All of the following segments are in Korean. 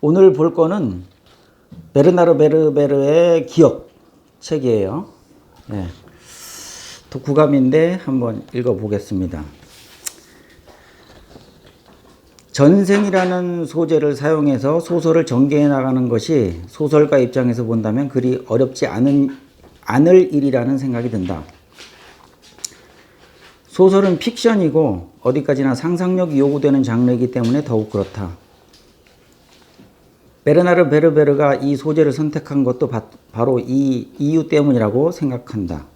오늘 볼 거는 베르나르 베르베르의 기억 책이에요. 네. 독후감인데 한번 읽어보겠습니다. 전생이라는 소재를 사용해서 소설을 전개해 나가는 것이 소설가 입장에서 본다면 그리 어렵지 않을 일이라는 생각이 든다. 소설은 픽션이고 어디까지나 상상력이 요구되는 장르이기 때문에 더욱 그렇다. 베르나르 베르베르가 이 소재를 선택한 것도 바로 이 이유 때문이라고 생각한다.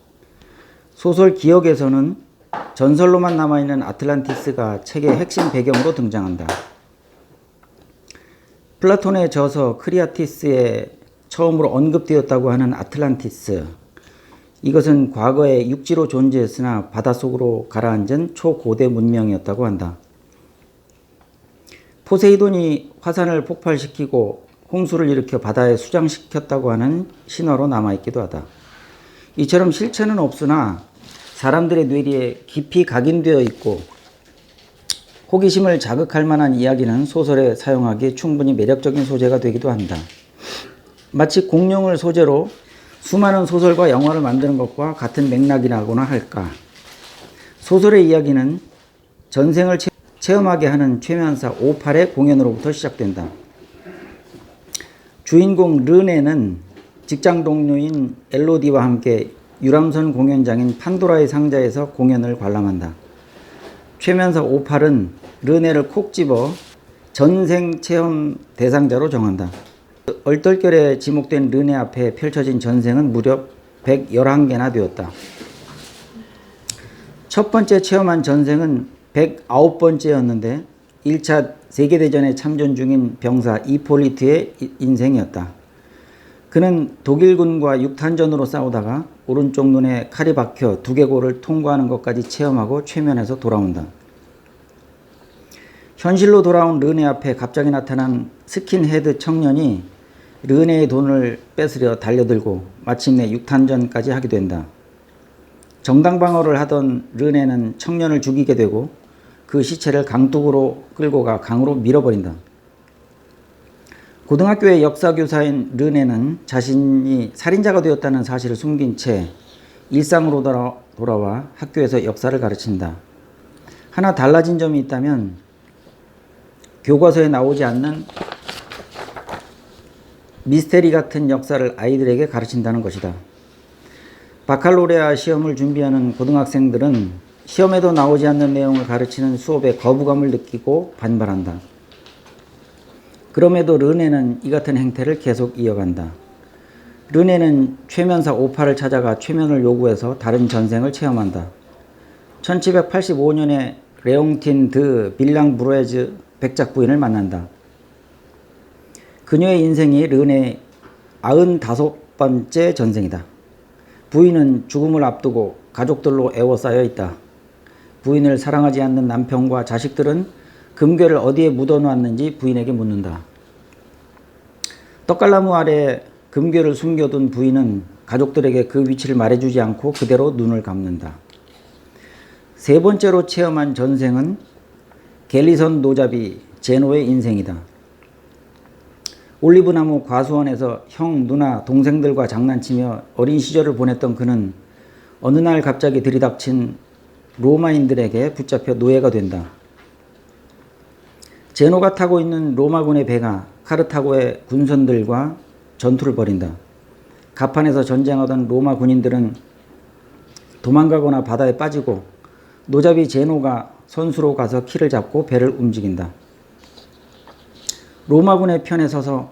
소설 기억에서는 전설로만 남아있는 아틀란티스가 책의 핵심 배경으로 등장한다. 플라톤의 저서 크리아티스에 처음으로 언급되었다고 하는 아틀란티스. 이것은 과거에 육지로 존재했으나 바닷속으로 가라앉은 초고대 문명이었다고 한다. 포세이돈이 화산을 폭발시키고 홍수를 일으켜 바다에 수장시켰다고 하는 신화로 남아있기도 하다. 이처럼 실체는 없으나 사람들의 뇌리에 깊이 각인되어 있고 호기심을 자극할 만한 이야기는 소설에 사용하기 충분히 매력적인 소재가 되기도 한다. 마치 공룡을 소재로 수많은 소설과 영화를 만드는 것과 같은 맥락이라고나 할까. 소설의 이야기는 전생을 체험하게 하는 최면사 오팔의 공연으로부터 시작된다. 주인공 르네는 직장 동료인 엘로디와 함께 유람선 공연장인 판도라의 상자에서 공연을 관람한다. 최면사 오팔은 르네를 콕 집어 전생 체험 대상자로 정한다. 얼떨결에 지목된 르네 앞에 펼쳐진 전생은 무려 111개나 되었다. 첫 번째 체험한 전생은 109번째였는데 1차 세계대전에 참전 중인 병사 이폴리트의 인생이었다. 그는 독일군과 육탄전으로 싸우다가 오른쪽 눈에 칼이 박혀 두개골을 통과하는 것까지 체험하고 최면에서 돌아온다. 현실로 돌아온 르네 앞에 갑자기 나타난 스킨헤드 청년이 르네의 돈을 뺏으려 달려들고 마침내 육탄전까지 하게 된다. 정당방어를 하던 르네는 청년을 죽이게 되고 그 시체를 강둑으로 끌고 가 강으로 밀어버린다. 고등학교의 역사교사인 르네는 자신이 살인자가 되었다는 사실을 숨긴 채 일상으로 돌아와 학교에서 역사를 가르친다. 하나 달라진 점이 있다면 교과서에 나오지 않는 미스테리 같은 역사를 아이들에게 가르친다는 것이다. 바칼로레아 시험을 준비하는 고등학생들은 시험에도 나오지 않는 내용을 가르치는 수업에 거부감을 느끼고 반발한다. 그럼에도 르네는 이 같은 행태를 계속 이어간다. 르네는 최면사 오팔을 찾아가 최면을 요구해서 다른 전생을 체험한다. 1785년에 레옹틴 드 빌랑브루에즈 백작 부인을 만난다. 그녀의 인생이 르네의 95번째 전생이다. 부인은 죽음을 앞두고 가족들로 애워싸여 있다. 부인을 사랑하지 않는 남편과 자식들은 금괴를 어디에 묻어놨는지 부인에게 묻는다. 떡갈나무 아래 금괴를 숨겨둔 부인은 가족들에게 그 위치를 말해주지 않고 그대로 눈을 감는다. 세 번째로 체험한 전생은 갤리선 노잡이 제노의 인생이다. 올리브나무 과수원에서 형, 누나, 동생들과 장난치며 어린 시절을 보냈던 그는 어느 날 갑자기 들이닥친 로마인들에게 붙잡혀 노예가 된다. 제노가 타고 있는 로마군의 배가 카르타고의 군선들과 전투를 벌인다. 갑판에서 전쟁하던 로마 군인들은 도망가거나 바다에 빠지고 노잡이 제노가 선수로 가서 키를 잡고 배를 움직인다. 로마군의 편에 서서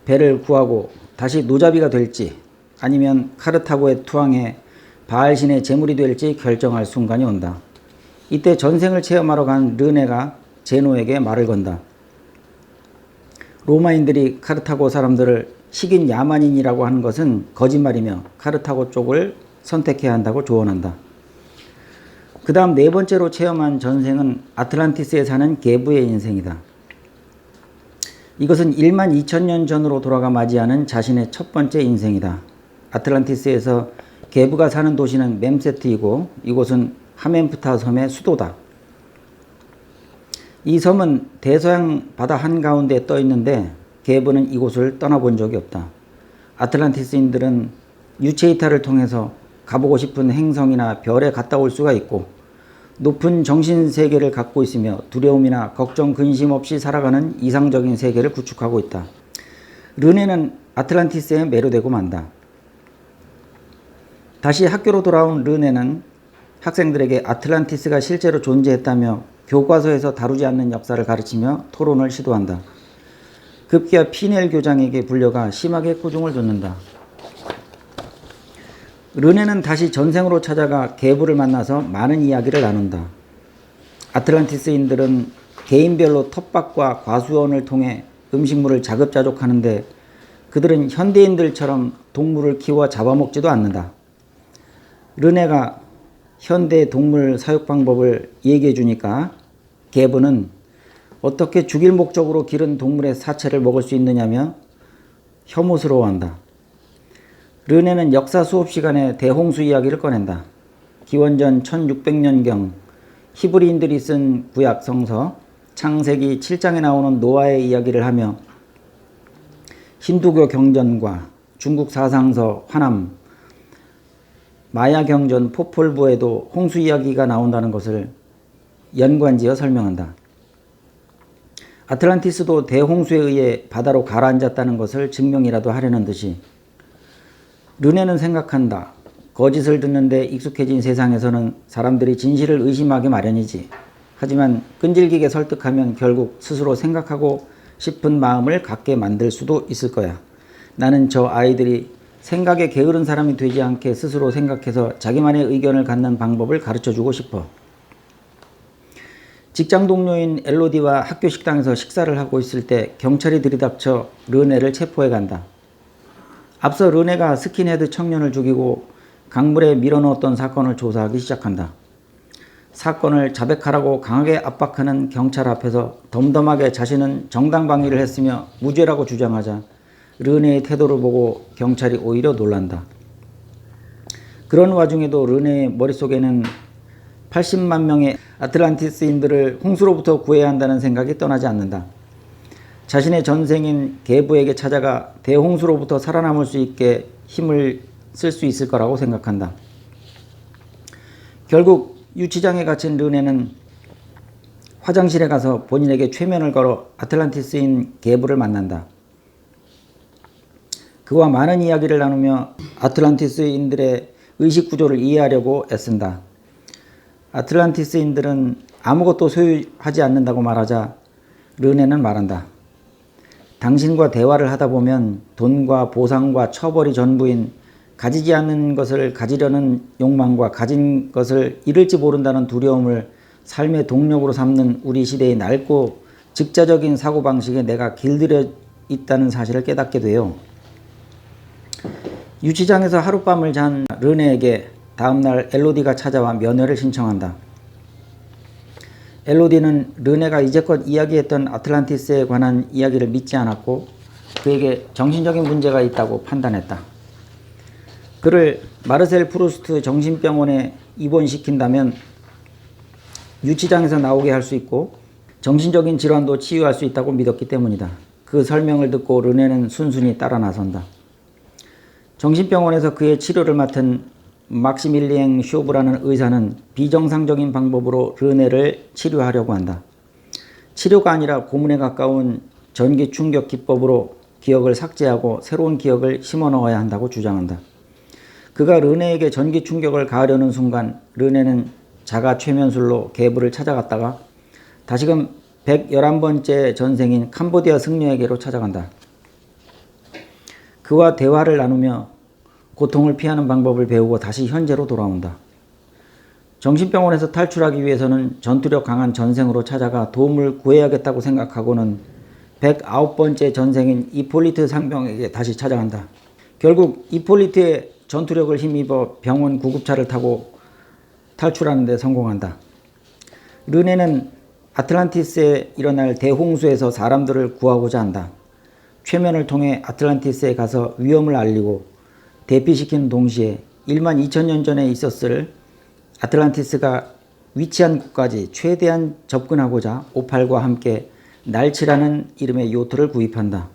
배를 구하고 다시 노잡이가 될지 아니면 카르타고의 투항에 바알신의 제물이 될지 결정할 순간이 온다. 이때 전생을 체험하러 간 르네가 제노에게 말을 건다. 로마인들이 카르타고 사람들을 식인 야만인이라고 하는 것은 거짓말이며 카르타고 쪽을 선택해야 한다고 조언한다. 그 다음 네 번째로 체험한 전생은 아틀란티스에 사는 게부의 인생이다. 이것은 1만 2천년 전으로 돌아가 맞이하는 자신의 첫 번째 인생이다. 아틀란티스에서 게부가 사는 도시는 멤세트이고 이곳은 하멘프타 섬의 수도다. 이 섬은 대서양 바다 한가운데 떠 있는데 게브는 이곳을 떠나본 적이 없다. 아틀란티스인들은 유체 이탈을 통해서 가보고 싶은 행성이나 별에 갔다 올 수가 있고 높은 정신 세계를 갖고 있으며 두려움이나 걱정, 근심 없이 살아가는 이상적인 세계를 구축하고 있다. 르네는 아틀란티스에 매료되고 만다. 다시 학교로 돌아온 르네는 학생들에게 아틀란티스가 실제로 존재했다며 교과서에서 다루지 않는 역사를 가르치며 토론을 시도한다. 급기야 피넬 교장에게 불려가 심하게 꾸중을 듣는다. 르네는 다시 전생으로 찾아가 게브를 만나서 많은 이야기를 나눈다. 아틀란티스인들은 개인별로 텃밭과 과수원을 통해 음식물을 자급자족하는데 그들은 현대인들처럼 동물을 키워 잡아먹지도 않는다. 르네가 현대 동물 사육 방법을 얘기해 주니까 게브는 어떻게 죽일 목적으로 기른 동물의 사체를 먹을 수 있느냐며 혐오스러워한다. 르네는 역사 수업 시간에 대홍수 이야기를 꺼낸다. 기원전 1600년경 히브리인들이 쓴 구약 성서 창세기 7장에 나오는 노아의 이야기를 하며 힌두교 경전과 중국 사상서 화남, 마야 경전 포폴부에도 홍수 이야기가 나온다는 것을 연관지어 설명한다. 아틀란티스도 대홍수에 의해 바다로 가라앉았다는 것을 증명이라도 하려는 듯이 르네는 생각한다. 거짓을 듣는데 익숙해진 세상에서는 사람들이 진실을 의심하기 마련이지. 하지만 끈질기게 설득하면 결국 스스로 생각하고 싶은 마음을 갖게 만들 수도 있을 거야. 나는 저 아이들이 생각에 게으른 사람이 되지 않게 스스로 생각해서 자기만의 의견을 갖는 방법을 가르쳐주고 싶어. 직장 동료인 엘로디와 학교 식당에서 식사를 하고 있을 때 경찰이 들이닥쳐 르네를 체포해 간다. 앞서 르네가 스킨헤드 청년을 죽이고 강물에 밀어넣었던 사건을 조사하기 시작한다. 사건을 자백하라고 강하게 압박하는 경찰 앞에서 덤덤하게 자신은 정당방위를 했으며 무죄라고 주장하자 르네의 태도를 보고 경찰이 오히려 놀란다. 그런 와중에도 르네의 머릿속에는 80만 명의 아틀란티스인들을 홍수로부터 구해야 한다는 생각이 떠나지 않는다. 자신의 전생인 게브에게 찾아가 대홍수로부터 살아남을 수 있게 힘을 쓸 수 있을 거라고 생각한다. 결국 유치장에 갇힌 르네는 화장실에 가서 본인에게 최면을 걸어 아틀란티스인 게브를 만난다. 그와 많은 이야기를 나누며 아틀란티스인들의 의식구조를 이해하려고 애쓴다. 아틀란티스인들은 아무것도 소유하지 않는다고 말하자 르네는 말한다. 당신과 대화를 하다 보면 돈과 보상과 처벌이 전부인 가지지 않는 것을 가지려는 욕망과 가진 것을 잃을지 모른다는 두려움을 삶의 동력으로 삼는 우리 시대의 낡고 즉자적인 사고방식에 내가 길들여 있다는 사실을 깨닫게 돼요. 유치장에서 하룻밤을 잔 르네에게 다음날 엘로디가 찾아와 면회를 신청한다. 엘로디는 르네가 이제껏 이야기했던 아틀란티스에 관한 이야기를 믿지 않았고 그에게 정신적인 문제가 있다고 판단했다. 그를 마르셀 프루스트 정신병원에 입원시킨다면 유치장에서 나오게 할 수 있고 정신적인 질환도 치유할 수 있다고 믿었기 때문이다. 그 설명을 듣고 르네는 순순히 따라 나선다. 정신병원에서 그의 치료를 맡은 막시밀리엥 쇼브라는 의사는 비정상적인 방법으로 르네를 치료하려고 한다. 치료가 아니라 고문에 가까운 전기 충격 기법으로 기억을 삭제하고 새로운 기억을 심어 넣어야 한다고 주장한다. 그가 르네에게 전기 충격을 가하려는 순간 르네는 자가 최면술로 게브를 찾아갔다가 다시금 111번째 전생인 캄보디아 승려에게로 찾아간다. 그와 대화를 나누며 고통을 피하는 방법을 배우고 다시 현재로 돌아온다. 정신병원에서 탈출하기 위해서는 전투력 강한 전생으로 찾아가 도움을 구해야겠다고 생각하고는 109번째 전생인 이폴리트 상병에게 다시 찾아간다. 결국 이폴리트의 전투력을 힘입어 병원 구급차를 타고 탈출하는 데 성공한다. 르네는 아틀란티스에 일어날 대홍수에서 사람들을 구하고자 한다. 최면을 통해 아틀란티스에 가서 위험을 알리고 대피시키는 동시에 1만 2천년 전에 있었을 아틀란티스가 위치한 곳까지 최대한 접근하고자 오팔과 함께 날치라는 이름의 요트를 구입한다.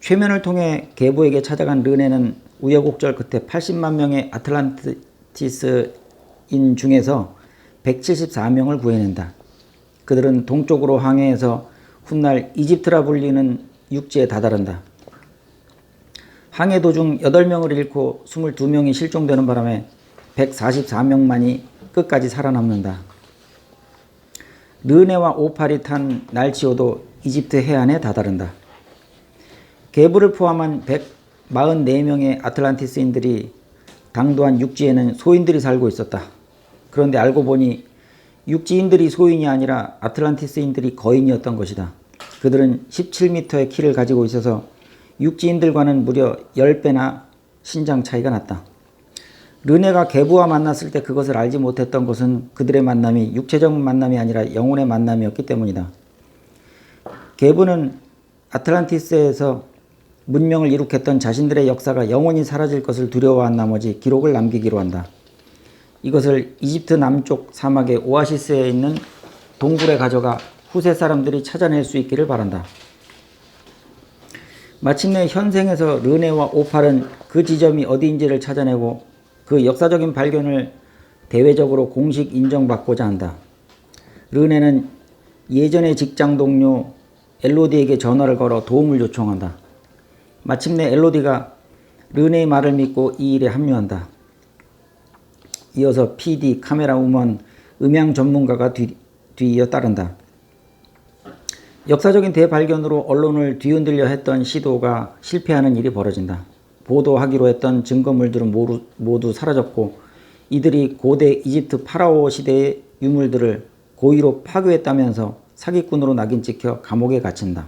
최면을 통해 계부에게 찾아간 르네는 우여곡절 끝에 80만 명의 아틀란티스인 중에서 174명을 구해낸다. 그들은 동쪽으로 항해해서 훗날 이집트라 불리는 육지에 다다른다. 항해 도중 8명을 잃고 22명이 실종되는 바람에 144명만이 끝까지 살아남는다. 르네와 오팔이 탄 날치호도 이집트 해안에 다다른다. 계부를 포함한 144명의 아틀란티스인들이 당도한 육지에는 소인들이 살고 있었다. 그런데 알고 보니 육지인들이 소인이 아니라 아틀란티스인들이 거인이었던 것이다. 그들은 17m의 키를 가지고 있어서 육지인들과는 무려 10배나 신장 차이가 났다. 르네가 계부와 만났을 때 그것을 알지 못했던 것은 그들의 만남이 육체적 만남이 아니라 영혼의 만남이었기 때문이다. 계부는 아틀란티스에서 문명을 이룩했던 자신들의 역사가 영원히 사라질 것을 두려워한 나머지 기록을 남기기로 한다. 이것을 이집트 남쪽 사막의 오아시스에 있는 동굴에 가져가 후세 사람들이 찾아낼 수 있기를 바란다. 마침내 현생에서 르네와 오팔은 그 지점이 어디인지를 찾아내고 그 역사적인 발견을 대외적으로 공식 인정받고자 한다. 르네는 예전의 직장 동료 엘로디에게 전화를 걸어 도움을 요청한다. 마침내 엘로디가 르네의 말을 믿고 이 일에 합류한다. 이어서 PD, 카메라 우먼, 음향 전문가가 뒤이어 따른다. 역사적인 대발견으로 언론을 뒤흔들려 했던 시도가 실패하는 일이 벌어진다. 보도하기로 했던 증거물들은 모두 사라졌고 이들이 고대 이집트 파라오 시대의 유물들을 고의로 파괴했다면서 사기꾼으로 낙인 찍혀 감옥에 갇힌다.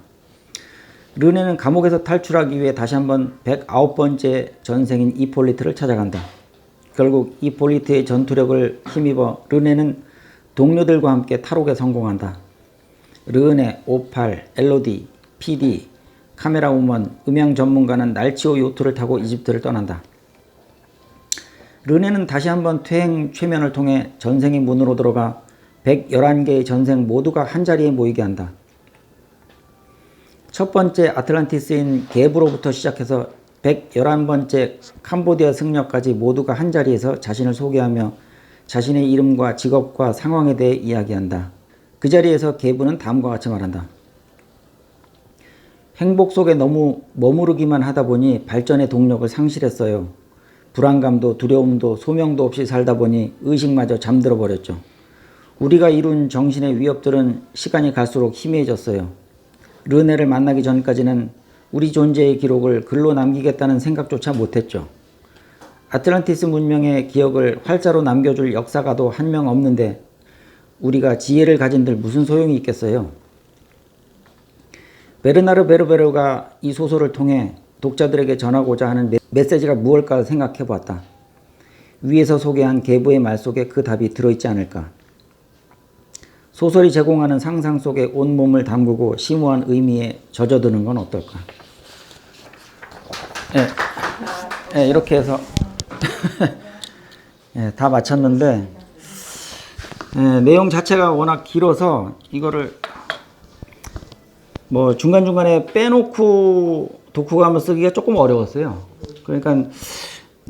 르네는 감옥에서 탈출하기 위해 다시 한번 109번째 전생인 이폴리트를 찾아간다. 결국 이폴리트의 전투력을 힘입어 르네는 동료들과 함께 탈옥에 성공한다. 르네, 오팔, 엘로디, PD, 카메라 우먼, 음향 전문가는 날치호 요트를 타고 이집트를 떠난다. 르네는 다시 한번 퇴행 최면을 통해 전생의 문으로 들어가 111개의 전생 모두가 한자리에 모이게 한다. 첫 번째 아틀란티스인 계부로부터 시작해서 111번째 캄보디아 승려까지 모두가 한자리에서 자신을 소개하며 자신의 이름과 직업과 상황에 대해 이야기한다. 그 자리에서 계부는 다음과 같이 말한다. 행복 속에 너무 머무르기만 하다 보니 발전의 동력을 상실했어요. 불안감도 두려움도 소명도 없이 살다 보니 의식마저 잠들어 버렸죠. 우리가 이룬 정신의 위협들은 시간이 갈수록 희미해졌어요. 르네를 만나기 전까지는 우리 존재의 기록을 글로 남기겠다는 생각조차 못했죠. 아틀란티스 문명의 기억을 활자로 남겨줄 역사가도 한 명 없는데 우리가 지혜를 가진들 무슨 소용이 있겠어요. 베르나르 베르베르가 이 소설을 통해 독자들에게 전하고자 하는 메시지가 무엇일까 생각해 보았다. 위에서 소개한 계부의 말 속에 그 답이 들어있지 않을까. 소설이 제공하는 상상 속에 온몸을 담그고 심오한 의미에 젖어드는 건 어떨까. 이렇게 해서 다 마쳤는데 내용 자체가 워낙 길어서 이거를 뭐 중간중간에 빼놓고 독후감을 쓰기가 조금 어려웠어요. 그러니까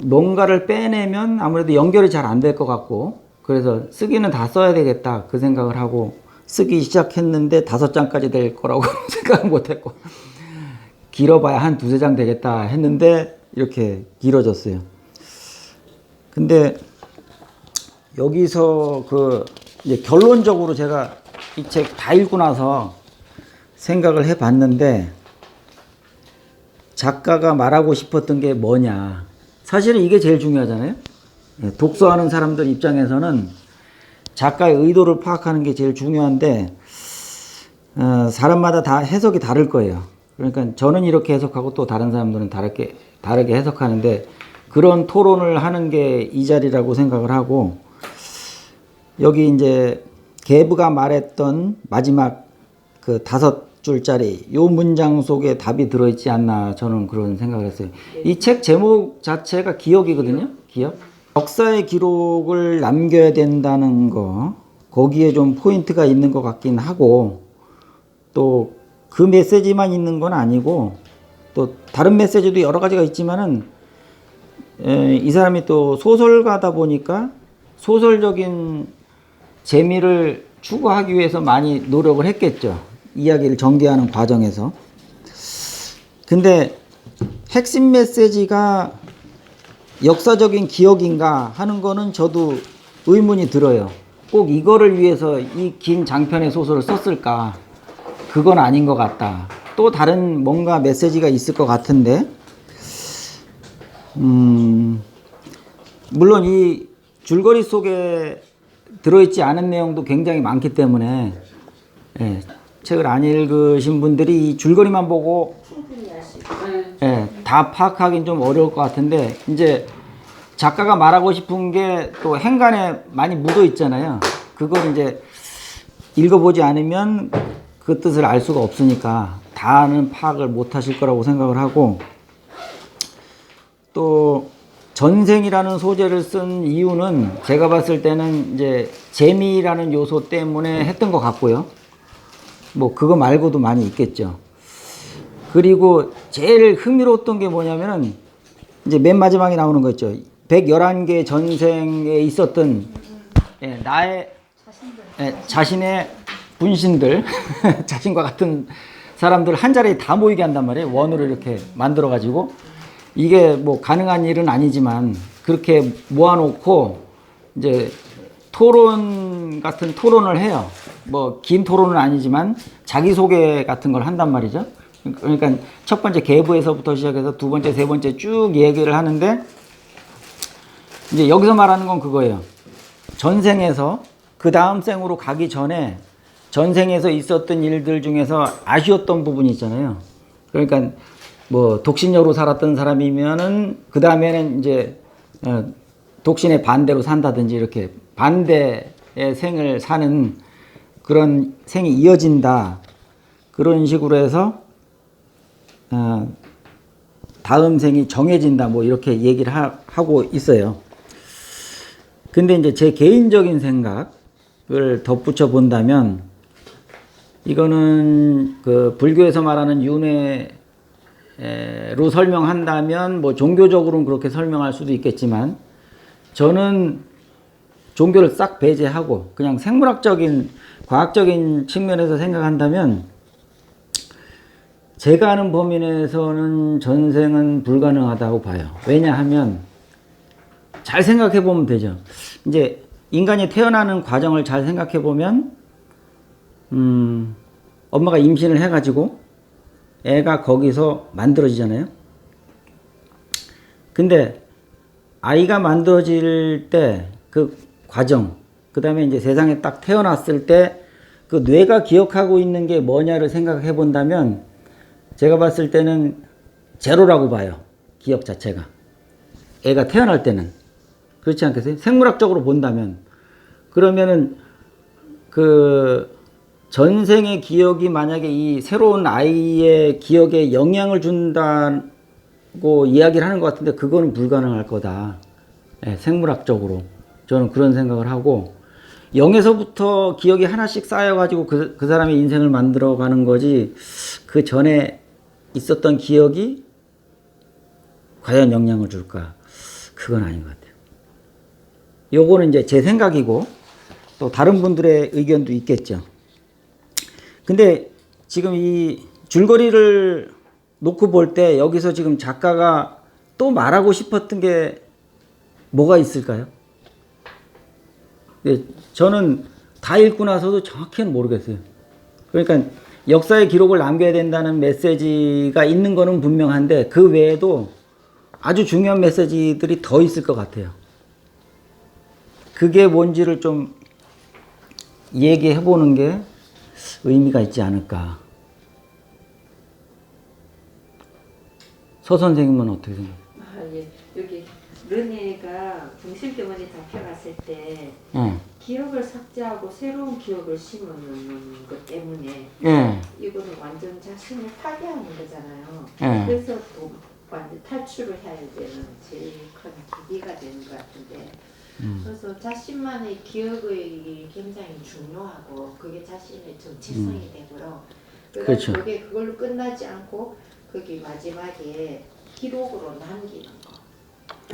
뭔가를 빼내면 아무래도 연결이 잘 안 될 것 같고 그래서 쓰기는 다 써야 되겠다 그 생각을 하고 쓰기 시작했는데 5장까지 될 거라고 생각을 못했고 길어봐야 한 2-3장 되겠다 했는데 이렇게 길어졌어요. 근데 여기서 이제 결론적으로 제가 이 책 다 읽고 나서 생각을 해 봤는데 작가가 말하고 싶었던 게 뭐냐. 사실은 이게 제일 중요하잖아요. 독서하는 사람들 입장에서는 작가의 의도를 파악하는 게 제일 중요한데 사람마다 다 해석이 다를 거예요. 그러니까 저는 이렇게 해석하고 또 다른 사람들은 다르게 해석하는데 그런 토론을 하는 게 이 자리라고 생각을 하고 여기 이제 계부가 말했던 마지막 그 5줄짜리 요 문장 속에 답이 들어있지 않나 저는 그런 생각을 했어요. 이 책 제목 자체가 기억이거든요. 기억. 역사의 기록을 남겨야 된다는 거 거기에 좀 포인트가 있는 것 같긴 하고 또 그 메시지만 있는 건 아니고 또 다른 메시지도 여러 가지가 있지만은 이 사람이 또 소설가다 보니까 소설적인 재미를 추구하기 위해서 많이 노력을 했겠죠. 이야기를 전개하는 과정에서. 근데 핵심 메시지가 역사적인 기억인가 하는 거는 저도 의문이 들어요. 꼭 이거를 위해서 이 긴 장편의 소설을 썼을까? 그건 아닌 것 같다. 또 다른 뭔가 메시지가 있을 것 같은데, 물론 이 줄거리 속에 들어있지 않은 내용도 굉장히 많기 때문에, 예, 책을 안 읽으신 분들이 이 줄거리만 보고 다 파악하기는 좀 어려울 것 같은데, 이제 작가가 말하고 싶은 게 또 행간에 많이 묻어 있잖아요. 그걸 이제 읽어보지 않으면 그 뜻을 알 수가 없으니까 다는 파악을 못 하실 거라고 생각을 하고, 또 전생이라는 소재를 쓴 이유는 제가 봤을 때는 이제 재미라는 요소 때문에 했던 것 같고요. 뭐 그거 말고도 많이 있겠죠. 그리고 제일 흥미로웠던 게 뭐냐면은 이제 맨 마지막에 나오는 거 있죠. 111개 전생에 있었던 나의 자신의 분신들 자신과 같은 사람들 한 자리에 다 모이게 한단 말이에요. 원으로 이렇게 만들어 가지고, 이게 뭐 가능한 일은 아니지만 그렇게 모아놓고 이제 토론 같은 토론을 해요. 뭐 긴 토론은 아니지만 자기소개 같은 걸 한단 말이죠. 그러니까 첫 번째 계부에서부터 시작해서 두 번째, 세 번째 쭉 얘기를 하는데, 이제 여기서 말하는 건 그거예요. 전생에서 그 다음 생으로 가기 전에 전생에서 있었던 일들 중에서 아쉬웠던 부분이 있잖아요. 그러니까 뭐 독신녀로 살았던 사람이면은 그 다음에는 이제 독신의 반대로 산다든지 이렇게 반대의 생을 사는 그런 생이 이어진다. 그런 식으로 해서 다음 생이 정해진다. 뭐 이렇게 얘기를 하고 있어요. 근데 이제 제 개인적인 생각을 덧붙여 본다면, 이거는 그 불교에서 말하는 윤회로 설명한다면 뭐 종교적으로는 그렇게 설명할 수도 있겠지만, 저는 종교를 싹 배제하고 그냥 생물학적인 과학적인 측면에서 생각한다면, 제가 아는 범위 내에서는 전생은 불가능하다고 봐요. 왜냐하면 잘 생각해 보면 되죠. 이제 인간이 태어나는 과정을 잘 생각해 보면, 엄마가 임신을 해가지고 애가 거기서 만들어지잖아요. 근데 아이가 만들어질 때 그 과정, 그 다음에 이제 세상에 딱 태어났을 때 그 뇌가 기억하고 있는 게 뭐냐를 생각해 본다면, 제가 봤을 때는 제로라고 봐요. 기억 자체가. 애가 태어날 때는. 그렇지 않겠어요? 생물학적으로 본다면. 그러면은 그 전생의 기억이 만약에 이 새로운 아이의 기억에 영향을 준다고 이야기를 하는 것 같은데, 그거는 불가능할 거다. 생물학적으로. 저는 그런 생각을 하고, 0에서부터 기억이 하나씩 쌓여가지고 그 사람의 인생을 만들어가는 거지, 그 전에 있었던 기억이 과연 영향을 줄까? 그건 아닌 것 같아요. 요거는 이제 제 생각이고, 또 다른 분들의 의견도 있겠죠. 근데 지금 이 줄거리를 놓고 볼 때 여기서 지금 작가가 또 말하고 싶었던 게 뭐가 있을까요? 저는 다 읽고 나서도 정확히는 모르겠어요. 그러니까 역사의 기록을 남겨야 된다는 메시지가 있는 거는 분명한데, 그 외에도 아주 중요한 메시지들이 더 있을 것 같아요. 그게 뭔지를 좀 얘기해 보는 게 의미가 있지 않을까. 서 선생님은 어떻게 생각해요? 예. 여기 르네가 궁실대원이 잡혀갔을 때 기억을 삭제하고 새로운 기억을 심어놓는 것 때문에 이거는 완전 자신을 파괴하는 거잖아요. 그래서 또 완전 탈출을 해야 되는 제일 큰 계기가 되는 것 같은데, 그래서 자신만의 기억이 굉장히 중요하고 그게 자신의 정체성이 되고요. 그렇죠. 그게 그걸로 끝나지 않고 거기 마지막에 기록으로 남기는 거.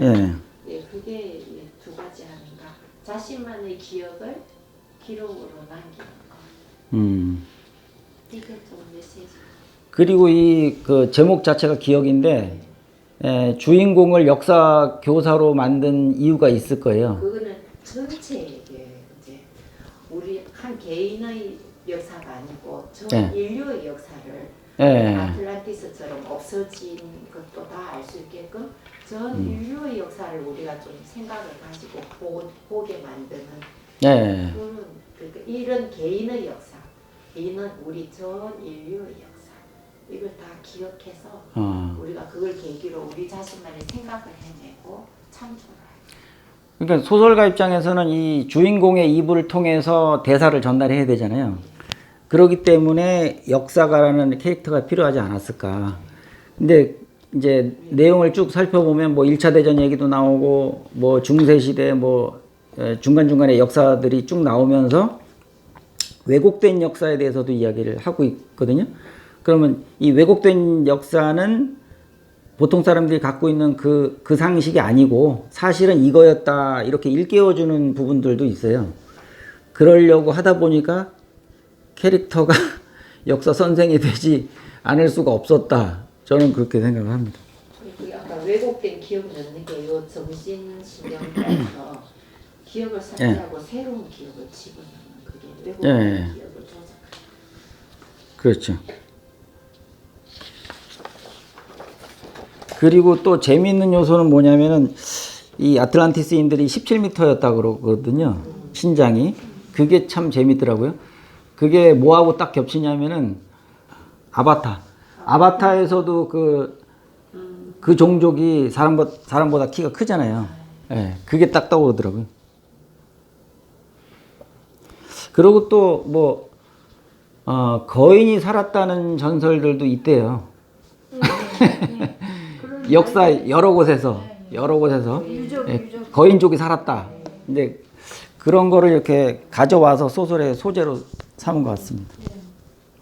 예. 예, 그게 이 두 가지 하는가. 자신만의 기억을 기록으로 남기는 거. 이게 좀 메시지. 그리고 이 그 제목 자체가 기억인데 주인공을 역사 교사로 만든 이유가 있을 거예요. 그거는 전체에게 이제 우리 한 개인의 역사가 아니고 전 인류의 역사를 아틀란티스처럼 없어진 것도 다 알 수 있게끔 전 인류의 역사를 우리가 좀 생각을 가지고 보게 만드는 그런 그러니까 이런 개인의 역사, 이는 우리 전 인류의 역사 이걸 다 기억해서 우리가 그걸 계기로 우리 자신만의 생각을 해내고 창조를 하죠. 그러니까 소설가 입장에서는 이 주인공의 입을 통해서 대사를 전달해야 되잖아요. 그렇기 때문에 역사가라는 캐릭터가 필요하지 않았을까. 근데 이제 내용을 쭉 살펴보면 뭐 1차 대전 얘기도 나오고 뭐 중세시대 뭐 중간중간에 역사들이 쭉 나오면서 왜곡된 역사에 대해서도 이야기를 하고 있거든요. 그러면 이 왜곡된 역사는 보통 사람들이 갖고 있는 그 상식이 아니고 사실은 이거였다 이렇게 일깨워주는 부분들도 있어요. 그러려고 하다 보니까 캐릭터가 역사 선생이 되지 않을 수가 없었다. 저는 그렇게 생각을 합니다. 그 아까 왜곡된 기억 넣는 게 요 정신신경과에서 기억을 삭제하고 새로운 기억을 집어넣는 그게 왜곡된 기억을 조작하는. 그렇죠. 그리고 또 재미있는 요소는 뭐냐면은 이 아틀란티스인들이 17m였다 그러거든요. 신장이. 그게 참 재밌더라고요. 그게 뭐하고 딱 겹치냐면은 아바타에서도 그 종족이 사람보다 키가 크잖아요. 예, 그게 딱 떠오르더라고요. 그리고 또 뭐 거인이 살았다는 전설들도 있대요. 역사 여러 곳에서 거인족이 살았다. 근데 그런 거를 이렇게 가져와서 소설의 소재로 삼은 것 같습니다.